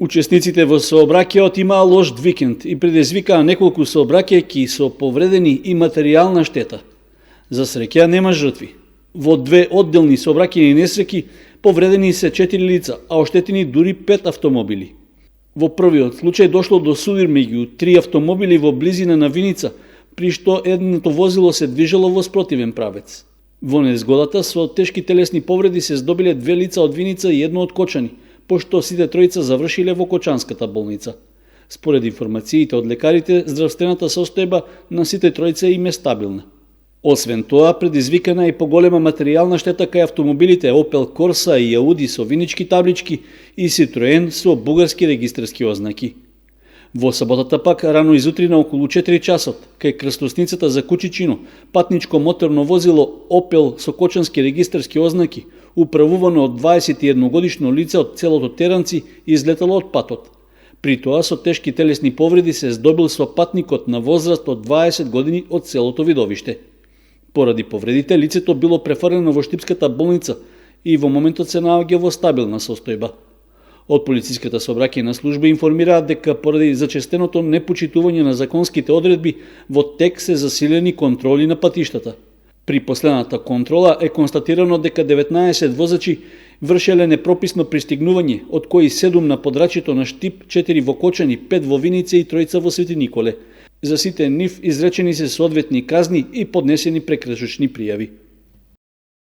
Учесниците во сообраќајот имаа лош викенд и предизвикаа неколку сообраќајки со повредени и материјална штета. За среќа нема жртви. Во две одделни сообраќајни несреќи повредени се 4 лица, а оштетени дури 5 автомобили. Во првиот случај дошло до судир меѓу 3 автомобили во близина на Виница, при што едното возило се движело во спротивен правец. Во незгодата со тешки телесни повреди се здобиле 2 лица од Виница и едно од Кочани, пошто сите тројца завршиле во Кочанската болница. Според информациите од лекарите, здравствената состојба на сите тројца им е стабилна. Освен тоа, предизвикана и поголема материјална штета кај автомобилите Opel Corsa и Audi со винички таблички и Citroen со бугарски регистарски ознаки. Во саботата пак, рано изутрина околу 4 часот, кај крстосницата за Кучичино, патничко моторно возило Opel со кочански регистарски ознаки, управувано од 21 годишно лице од селото Теранци, излетало од патот. При тоа со тешки телесни повреди се здобил со патникот на возраст од 20 години од селото Видовиште. Поради повредите, лицето било префрлено во Штипската болница и во моментот се наоѓа во стабилна состојба. Од полициската сообраќајна служба информираат дека поради зачестеното непочитување на законските одредби, во тек се засилени контроли на патиштата. При последната контрола е констатирано дека 19 возачи вршеле непрописно пристигнување, од кои 7 на подрачјето на Штип, 4 во Кочани, 5 во Виница и 3 во Свети Николе. За сите нив изречени се соодветни казни и поднесени прекршочни пријави.